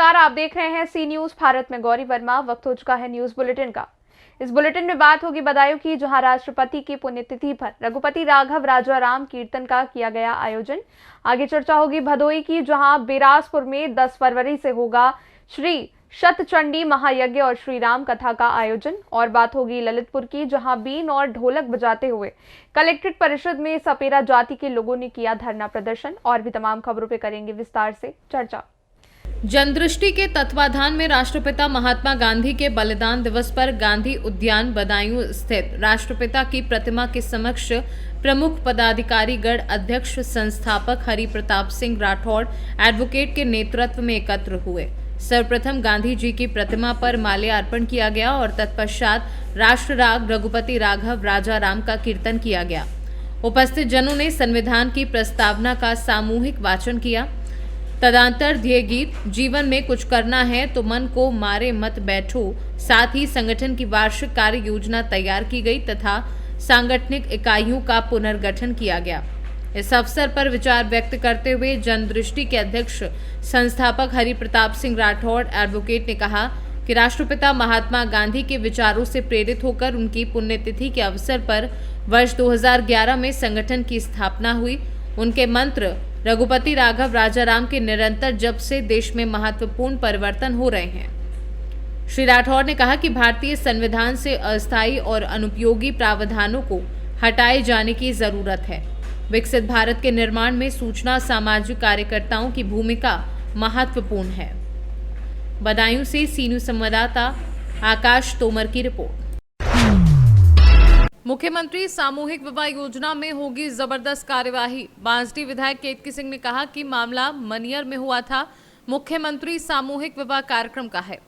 नमस्कार, आप देख रहे हैं सी न्यूज भारत में गौरी वर्मा। वक्त हो चुका है न्यूज बुलेटिन का। इस बुलेटिन में बात होगी बदायूं की, जहां राष्ट्रपति की पुण्यतिथि पर रघुपति राघव राजाराम कीर्तन का किया गया आयोजन। आगे चर्चा होगी भदोई की, जहां बिरासपुर में 10 फरवरी से होगा श्री शतचंडी महायज्ञ और श्री राम कथा का आयोजन। और बात होगी ललितपुर की, जहां बीन और ढोलक बजाते हुए कलेक्ट्रेट परिषद में सपेरा जाति के लोगों ने किया धरना प्रदर्शन। और भी तमाम खबरों पे करेंगे विस्तार से चर्चा। जनदृष्टि के तत्वाधान में राष्ट्रपिता महात्मा गांधी के बलिदान दिवस पर गांधी उद्यान बदायूं स्थित राष्ट्रपिता की प्रतिमा के समक्ष प्रमुख पदाधिकारी गण अध्यक्ष संस्थापक हरि प्रताप सिंह राठौड़ एडवोकेट के नेतृत्व में एकत्र हुए। सर्वप्रथम गांधी जी की प्रतिमा पर माल्यार्पण किया गया और तत्पश्चात राष्ट्र राग रघुपति राघव राजाराम का कीर्तन किया गया। उपस्थित जनों ने संविधान की प्रस्तावना का सामूहिक वाचन किया। तदंतर ध्येय गीत जीवन में कुछ करना है तो मन को मारे मत बैठो, साथ ही संगठन की वार्षिक कार्य योजना तैयार की गई तथा सांगठनिक इकाइयों का पुनर्गठन किया गया। इस अवसर पर विचार व्यक्त करते हुए जनदृष्टि के अध्यक्ष संस्थापक हरि प्रताप सिंह राठौड़ एडवोकेट ने कहा कि राष्ट्रपिता महात्मा गांधी के विचारों से प्रेरित होकर उनकी पुण्यतिथि के अवसर पर वर्ष 2011 में संगठन की स्थापना हुई। उनके मंत्र रघुपति राघव राजाराम के निरंतर जप से देश में महत्वपूर्ण परिवर्तन हो रहे हैं। श्री राठौड़ ने कहा कि भारतीय संविधान से अस्थायी और अनुपयोगी प्रावधानों को हटाए जाने की जरूरत है। विकसित भारत के निर्माण में सूचना सामाजिक कार्यकर्ताओं की भूमिका महत्वपूर्ण है। बदायूं से सी न्यूज संवाददाता आकाश तोमर की रिपोर्ट। मुख्यमंत्री सामूहिक विवाह योजना में होगी जबरदस्त कार्यवाही। बांसडी विधायक केतकी सिंह ने कहा कि मामला मनियर में हुआ था, मुख्यमंत्री सामूहिक विवाह कार्यक्रम का है।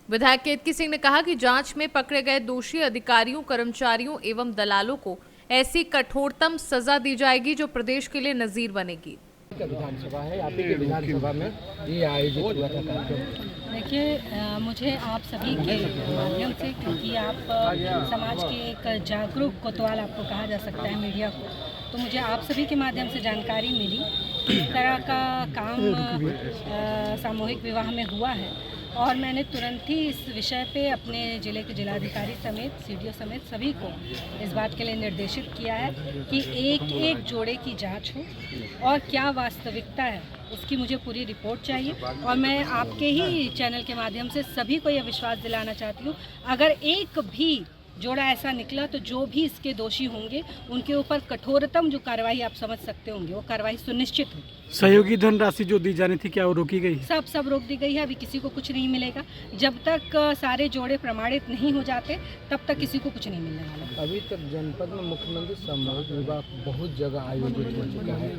विधायक केतकी सिंह ने कहा कि जांच में पकड़े गए दोषी अधिकारियों, कर्मचारियों एवं दलालों को ऐसी कठोरतम सजा दी जाएगी जो प्रदेश के लिए नजीर बनेगी। विधानसभा है, आप ही के विधानसभा में ये आयोजित हुआ था कार्यक्रम। देखिए, मुझे आप सभी के माध्यम से, क्योंकि आप समाज के एक जागरूक कोतवाल आपको कहा जा सकता है, मीडिया को, तो मुझे आप सभी के माध्यम से जानकारी मिली किस तरह का काम सामूहिक विवाह में हुआ है। और मैंने तुरंत ही इस विषय पे अपने ज़िले के जिलाधिकारी समेत सीडीओ समेत सभी को इस बात के लिए निर्देशित किया है कि एक एक जोड़े की जांच हो और क्या वास्तविकता है उसकी मुझे पूरी रिपोर्ट चाहिए। और मैं आपके ही चैनल के माध्यम से सभी को यह विश्वास दिलाना चाहती हूँ, अगर एक भी जोड़ा ऐसा निकला तो जो भी इसके दोषी होंगे उनके ऊपर कठोरतम जो कार्रवाई आप समझ सकते होंगे वो कार्रवाई सुनिश्चित होगी। सहयोगी धनराशि जो दी जानी थी, क्या वो रोकी गई? सब रोक दी गई है। अभी किसी को कुछ नहीं मिलेगा। जब तक सारे जोड़े प्रमाणित नहीं हो जाते तब तक किसी को कुछ नहीं मिलने वाला। अभी तक जनपद में मुख्यमंत्री सामूहिक विवाह बहुत जगह आयोजित हो चुका है।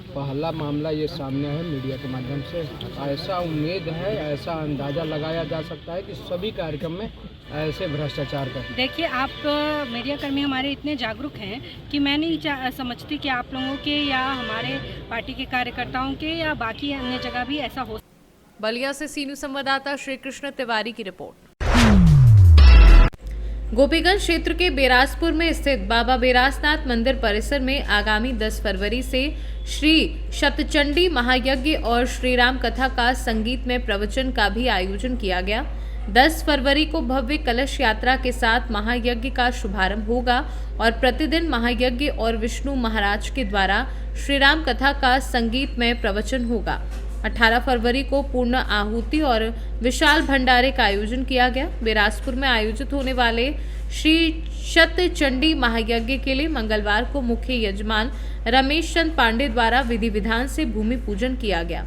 पहला मामला ये सामने है मीडिया के माध्यम से। ऐसा उम्मीद है, ऐसा अंदाजा लगाया जा सकता है कि सभी कार्यक्रम में ऐसे भ्रष्टाचार कर। देखिए, आप मीडिया कर्मी हमारे इतने जागरूक हैं कि मैं नहीं समझती कि आप लोगों के या हमारे पार्टी के कार्यकर्ताओं के या बाकी अन्य जगह भी ऐसा हो। बलिया से सी न्यूज संवाददाता श्री कृष्ण तिवारी की रिपोर्ट। गोपीगंज क्षेत्र के बेरासपुर में स्थित बाबा बेरासनाथ मंदिर परिसर में आगामी 10 फरवरी से श्री शतचंडी महायज्ञ और श्री राम कथा का संगीत में प्रवचन का भी आयोजन किया गया। 10 फरवरी को भव्य कलश यात्रा के साथ महायज्ञ का शुभारंभ होगा और प्रतिदिन महायज्ञ और विष्णु महाराज के द्वारा श्री राम कथा का संगीत में प्रवचन होगा। 18 फरवरी को पूर्ण आहुति और विशाल भंडारे का आयोजन किया गया। बिलासपुर में आयोजित होने वाले श्री शतचंडी महायज्ञ के लिए मंगलवार को मुख्य यजमान रमेश चंद पांडे द्वारा विधि विधान से भूमि पूजन किया गया।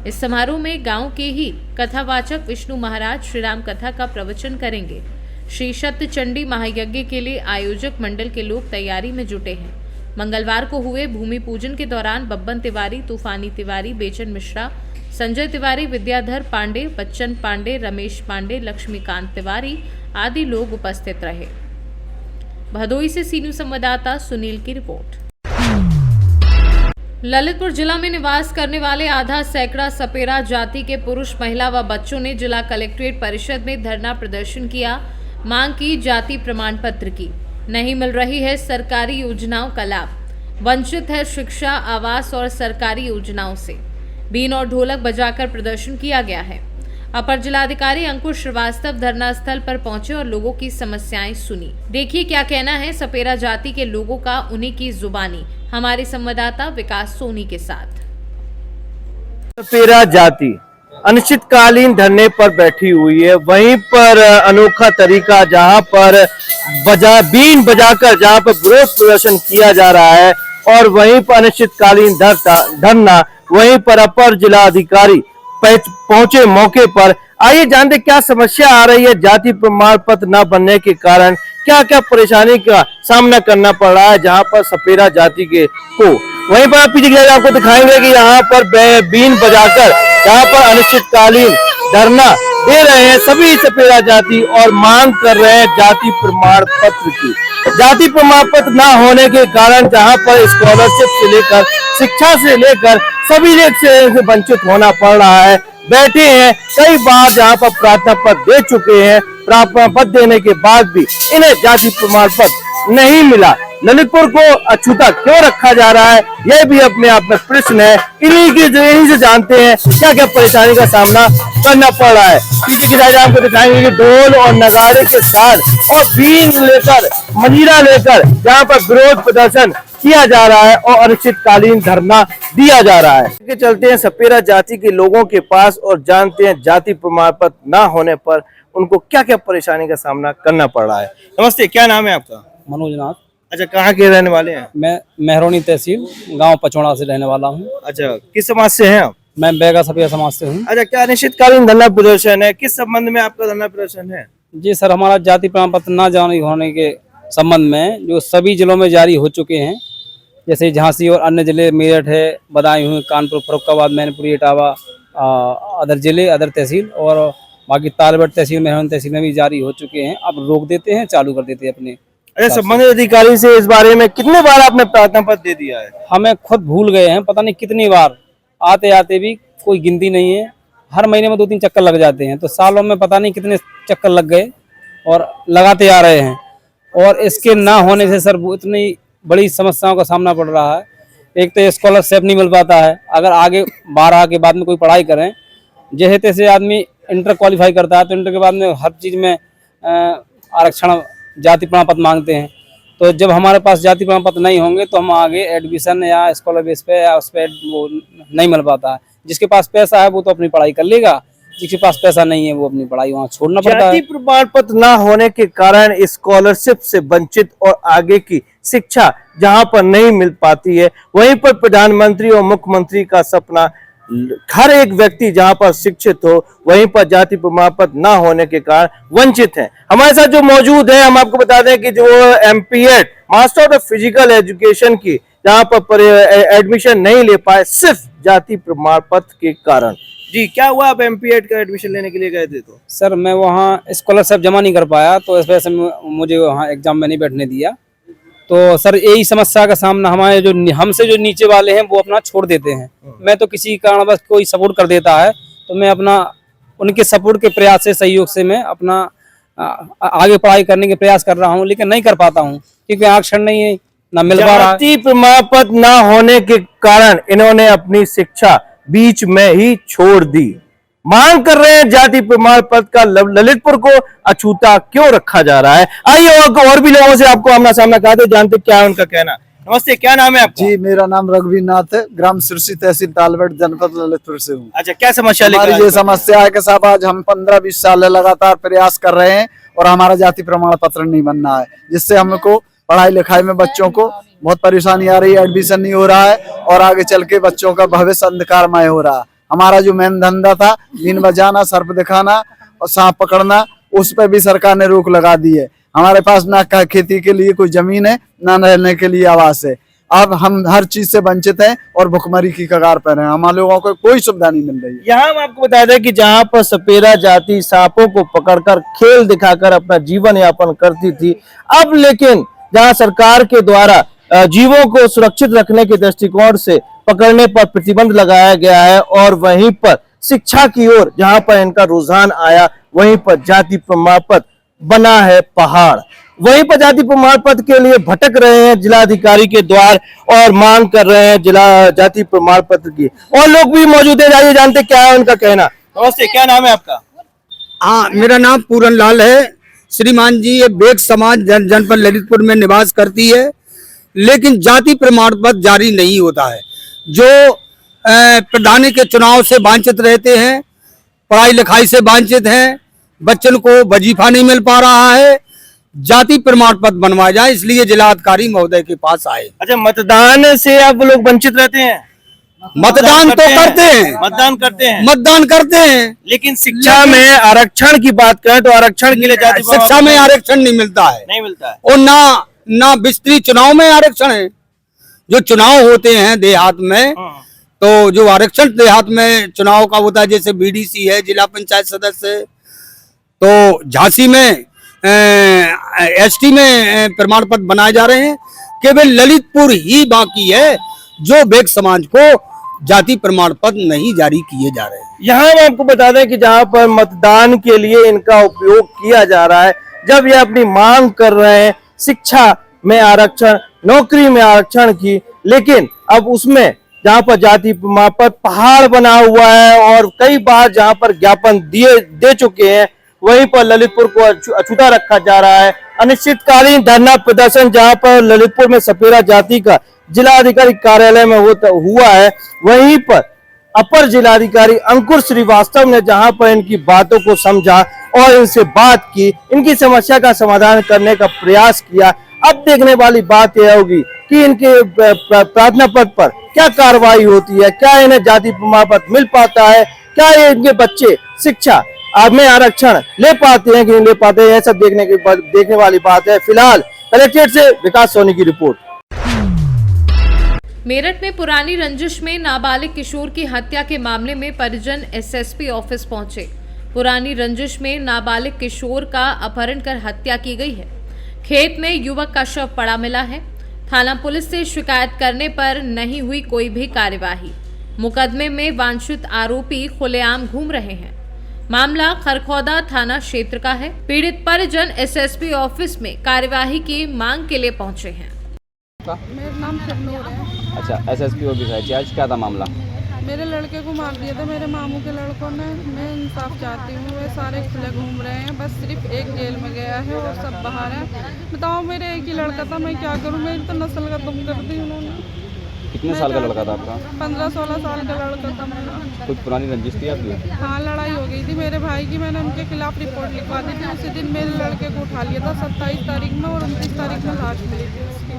इस समारोह में गांव के ही कथावाचक विष्णु महाराज श्री राम कथा का प्रवचन करेंगे। श्री शतचंडी महायज्ञ के लिए आयोजक मंडल के लोग तैयारी में जुटे हैं। मंगलवार को हुए भूमि पूजन के दौरान बब्बन तिवारी, तूफानी तिवारी, बेचन मिश्रा, संजय तिवारी, विद्याधर पांडे, बच्चन पांडे, रमेश पांडे, लक्ष्मीकांत तिवारी आदि लोग उपस्थित रहे। भदोई से सी न्यूज संवाददाता सुनील की रिपोर्ट। ललितपुर जिला में निवास करने वाले आधा सैकड़ा सपेरा जाति के पुरुष, महिला व बच्चों ने जिला कलेक्ट्रेट परिषद में धरना प्रदर्शन किया। मांग की जाति प्रमाण पत्र की। नहीं मिल रही है सरकारी योजनाओं का लाभ, वंचित है शिक्षा, आवास और सरकारी योजनाओं से। बीन और ढोलक बजाकर प्रदर्शन किया गया है। अपर जिलाधिकारी अंकुश श्रीवास्तव धरना स्थल पर पहुंचे और लोगों की समस्याएं सुनी। देखिए क्या कहना है सपेरा जाति के लोगों का उन्हीं की जुबानी। हमारे संवाददाता विकास सोनी के साथ। सपेरा जाति अनिश्चितकालीन धरने पर बैठी हुई है। वहीं पर अनोखा तरीका जहां पर बीन बजाकर जहां पर विरोध प्रदर्शन किया जा रहा है और वहीं पर अनिश्चितकालीन धरना। वहीं पर अपर जिलाधिकारी पहुंचे मौके पर। आइए जानते क्या समस्या आ रही है जाति प्रमाण पत्र न बनने के कारण, क्या क्या परेशानी का सामना करना पड़ रहा है जहां पर सपेरा जाति के को। वहीं पर आप पीछे आपको दिखाएंगे कि यहाँ पर बीन बजाकर यहाँ पर अनिश्चितकालीन धरना दे रहे हैं सभी सपेरा जाति और मांग कर रहे हैं जाति प्रमाण पत्र की। जाति प्रमाण पत्र न होने के कारण जहां पर स्कॉलरशिप से लेकर शिक्षा से लेकर सभी से वंचित होना पड़ रहा है। बैठे हैं कई बार जहां पर प्रार्थना पत्र दे चुके हैं, प्रार्थना पत्र देने के बाद भी इन्हें जाति प्रमाण पत्र नहीं मिला। ललितपुर को अछूता क्यों रखा जा रहा है, यह भी अपने आप में प्रश्न है। इन्हीं से जानते हैं क्या क्या परेशानी का सामना करना पड़ रहा है। पीछे की साइड आपको दिखाएंगे कि ढोल और नगाड़े के साथ और बीन लेकर मंजीरा लेकर जहाँ पर विरोध प्रदर्शन किया जा रहा है और अनिश्चितकालीन धरना दिया जा रहा है। चलते हैं सपेरा जाति के लोगों के पास और जानते हैं जाति प्रमाण पत्र न होने पर उनको क्या क्या परेशानी का सामना करना पड़ रहा है। नमस्ते, क्या नाम है आपका? मनोज नाथ। अच्छा, कहाँ के रहने वाले हैं? मैं मेहरौनी तहसील गांव पचौड़ा से रहने वाला हूं। अच्छा, किस समाज से हैं आप? मैं बैगा सपेरा समाज से हूं। अच्छा, क्या अनिश्चितकालीन धरना प्रदर्शन है, किस संबंध में आपका धरना प्रदर्शन है? जी सर, हमारा जाति प्रमाण पत्र न जारी होने के संबंध में जो सभी जिलों में जारी हो चुके हैं, जैसे झांसी और अन्य जिले, मेरठ है, बदायूं, कानपुर, फर्रुखाबाद, मैनपुरी, इटावा, अदर जिले, अदर तहसील और बाकी तालबट तहसील, मेहरौनी तहसील में भी जारी हो चुके हैं। अब रोक देते हैं, चालू कर देते हैं अपने। अच्छा, संबंधित अधिकारी से इस बारे में कितने बार आपने प्रार्थना पत्र दे दिया है? हमें खुद भूल गए हैं, पता नहीं कितनी बार, आते आते भी कोई गिनती नहीं है। हर महीने में 2-3 चक्कर लग जाते हैं, तो सालों में पता नहीं कितने चक्कर लग गए और लगाते आ रहे हैं। और इसके ना होने से सर इतनी बड़ी समस्याओं का सामना पड़ रहा है। एक तो स्कॉलरशिप नहीं मिल पाता है, अगर आगे 12 के बाद में कोई पढ़ाई करें, जैसे तैसे आदमी इंटर क्वालिफाई करता है तो इंटर के बाद में हर चीज़ में आरक्षण जाति प्रमाण पत्र मांगते हैं। तो जब हमारे पास जाति प्रमाण पत्र नहीं होंगे तो हम आगे एडमिशन या स्कॉलर बेस पे या उस पर वो नहीं मिल पाता है। जिसके पास पैसा है वो तो अपनी पढ़ाई कर लेगा, जिसके पास पैसा नहीं है वो अपनी पढ़ाई वहाँ छोड़ना पड़ता है। जाति प्रमाण पत्र न होने के कारण स्कॉलरशिप से वंचित और आगे की शिक्षा जहां पर नहीं मिल पाती है, वहीं पर प्रधानमंत्री और मुख्यमंत्री का सपना हर एक व्यक्ति जहां पर शिक्षित हो, वहीं पर जाति प्रमाण पत्र न होने के कारण वंचित है। हमारे साथ जो मौजूद है, हम आपको बता दें कि जो MPEd master of physical education की जहां पर एडमिशन नहीं ले पाए सिर्फ जाति प्रमाण पत्र के कारण। जी, क्या हुआ? आप MPEd का एडमिशन लेने के लिए गए थे? तो सर मैं वहाँ स्कॉलरशिप जमा नहीं कर पाया, तो इस वजह से मुझे वहाँ एग्जाम में नहीं बैठने दिया। तो सर यही समस्या का सामना हमारे जो हमसे जो नीचे वाले हैं वो अपना छोड़ देते हैं। मैं तो किसी कारणवश कोई सपोर्ट कर देता है तो मैं अपना उनके सपोर्ट के प्रयास से, सहयोग से मैं अपना आगे पढ़ाई करने के प्रयास कर रहा हूँ, लेकिन नहीं कर पाता हूँ क्योंकि आरक्षण नहीं है, ना मिल पा रहा है। जाति प्रमाण पत्र न होने के कारण इन्होंने अपनी शिक्षा बीच में ही छोड़ दी। मांग कर रहे हैं जाति प्रमाण पत्र का ललितपुर को अछूता क्यों रखा जा रहा है। आइए और भी लोगों से आपको आमना सामना कराते जानते क्या है उनका कहना। नमस्ते, क्या नाम है आपका? जी, मेरा नाम रघुवीर नाथ है, ग्राम सिरसी, तहसील तालबेट, जनपद ललितपुर से हूँ। अच्छा, क्या समस्या लेकर? हमारी ये समस्या है कि साहब आज हम 15-20 साल लगातार प्रयास कर रहे हैं और हमारा जाति प्रमाण पत्र नहीं बनना है, जिससे हमको पढ़ाई लिखाई में बच्चों को बहुत परेशानी आ रही है। एडमिशन नहीं हो रहा है और आगे चल के बच्चों का भविष्य अंधकारमय हो रहा है। हमारा जो मेन धंधा था बीन बजाना, सर्प दिखाना और सांप पकड़ना, उस पर भी सरकार ने रोक लगा दी है। हमारे पास ना खेती के लिए कोई जमीन है, ना रहने के लिए आवास है। अब हम हर चीज से वंचित हैं और भुखमरी की कगार पर हैं। हम लोगों को कोई सुविधा नहीं मिल रही है। यहाँ हम आपको बता दें कि जहाँ पर सपेरा जाति सांपों को पकड़कर खेल दिखाकर अपना जीवन यापन करती थी, अब लेकिन जहाँ सरकार के द्वारा जीवों को सुरक्षित रखने के दृष्टिकोण से पकड़ने पर प्रतिबंध लगाया गया है और वहीं पर शिक्षा की ओर जहां पर इनका रुझान आया, वहीं पर जाति प्रमाण पत्र बना है पहाड़। वहीं पर जाति प्रमाण पत्र के लिए भटक रहे हैं जिलाधिकारी के द्वार और मांग कर रहे हैं जिला जाति प्रमाण पत्र की। और लोग भी मौजूद है, जाइए जानते क्या है उनका कहना। नमस्ते, क्या नाम है आपका? हाँ, मेरा नाम पूरन लाल है। श्रीमान जी, ये बेग समाज जनपद ललितपुर में निवास करती है, लेकिन जाति प्रमाण पत्र जारी नहीं होता है। जो प्रधानी के चुनाव से वंचित रहते हैं, पढ़ाई लिखाई से वंचित हैं, बच्चों को वजीफा नहीं मिल पा रहा है, जाति प्रमाण पत्र बनवाया जाए, इसलिए जिलाधिकारी महोदय के पास आए। अच्छा, मतदान से आप लोग वंचित रहते हैं? मतदान तो करते हैं, मतदान करते हैं, लेकिन शिक्षा में आरक्षण की बात करें तो आरक्षण के लिए जाति प्रमाण शिक्षा में आरक्षण नहीं मिलता है, नहीं मिलता है। और ना विस्तृत चुनाव में आरक्षण है। जो चुनाव होते हैं देहात में, तो जो आरक्षण देहात में चुनाव का होता है, जैसे बीडीसी है, जिला पंचायत सदस्य, तो झांसी में एसटी में प्रमाण पत्र बनाए जा रहे हैं। केवल ललितपुर ही बाकी है जो बेग समाज को जाति प्रमाण पत्र नहीं जारी किए जा रहे हैं। यहाँ हम आपको बता दें कि जहाँ पर मतदान के लिए इनका उपयोग किया जा रहा है, जब ये अपनी मांग कर रहे हैं शिक्षा में आरक्षण, नौकरी में आरक्षण की, लेकिन अब उसमें जहाँ पर जाति प्रमाण पत्र पहाड़ बना हुआ है और कई बार जहाँ पर ज्ञापन दे चुके हैं, वहीं पर ललितपुर को अछूता रखा जा रहा है। अनिश्चितकालीन धरना प्रदर्शन जहाँ पर ललितपुर में सपेरा जाति का जिलाधिकारी कार्यालय में हुआ है, वहीं पर अपर जिलाधिकारी अंकुर श्रीवास्तव ने जहां पर इनकी बातों को समझा और इनसे बात की, इनकी समस्या का समाधान करने का प्रयास किया। अब देखने वाली बात यह होगी कि इनके प्रार्थना पत्र पर क्या कार्रवाई होती है, क्या इन्हें जाति प्रमाण पत्र मिल पाता है, क्या ये इनके बच्चे शिक्षा में आरक्षण ले पाते हैं कि नहीं ले पाते हैं, यह सब देखने वाली बात है। फिलहाल कलेक्ट्रेट से विकास सोनी की रिपोर्ट। मेरठ में पुरानी रंजिश में नाबालिग किशोर की हत्या के मामले में परिजन एसएसपी ऑफिस पहुंचे। पुरानी रंजिश में नाबालिग किशोर का अपहरण कर हत्या की गई है। खेत में युवक का शव पड़ा मिला है। थाना पुलिस से शिकायत करने पर नहीं हुई कोई भी कार्यवाही। मुकदमे में वांछित आरोपी खुलेआम घूम रहे हैं। मामला खरखौदा थाना क्षेत्र का है। पीड़ित परिजन एसएसपी ऑफिस में कार्यवाही की मांग के लिए पहुंचे हैं। मेरा नाम शबनूर है। अच्छा, एसएसपी ऑफिस है, आज क्या था मामला? मेरे लड़के को मार दिया था मेरे मामू के लड़कों ने। मैं इंसाफ चाहती हूँ। वे सारे खुले घूम रहे हैं, बस सिर्फ एक जेल में गया है और सब बाहर है। बताओ, मेरे एक ही लड़का था, मैं क्या करूँ? मेरी तो नस्ल खत्म कर दी उन्होंने। कितने साल का लड़का था आपका? 15-16 साल का लड़का था मेरा। कुछ पुरानी रंजिश थी आपकी? हाँ, लड़ाई हो गई थी मेरे भाई की। मैंने उनके खिलाफ रिपोर्ट लिखवा दी थी। उसी दिन मेरे लड़के को उठा लिया था 27 तारीख में, और 29 तारीख में लाश मिली थी उसकी।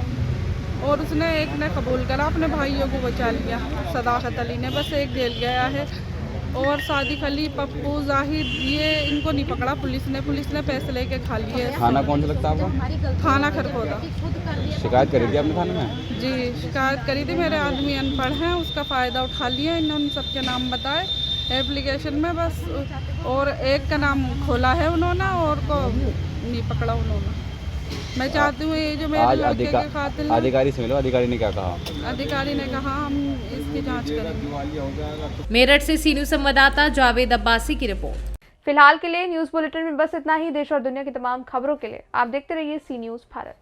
और उसने एक ने कबूल करा, अपने भाइयों को बचा लिया। सदाकत अली ने, बस एक जेल गया है। और सादिक अली, पप्पू, जाहिद, ये इनको नहीं पकड़ा पुलिस ने पैसे लेके खा लिए। थाना कौन सा लगता है आपका? थाना खरखौदा। शिकायत करी थी आपने थाने में? जी, शिकायत करी थी। मेरे आदमी अनपढ़ हैं, उसका फ़ायदा उठा लिया इन्होंने। सबके नाम बताए एप्लीकेशन में बस, और एक का नाम खोला है उन्होंने और को नहीं पकड़ा उन्होंने। मैं चाहती हूँ ये जो मेरे लड़के के कातिल, अधिकारी से मिलो। अधिकारी ने क्या कहा? अधिकारी ने कहा हम इसकी जांच करेंगे। मेरठ से सी न्यूज़ संवाददाता जावेद अब्बासी की रिपोर्ट। फिलहाल के लिए न्यूज बुलेटिन में बस इतना ही। देश और दुनिया की तमाम खबरों के लिए आप देखते रहिए सी न्यूज भारत।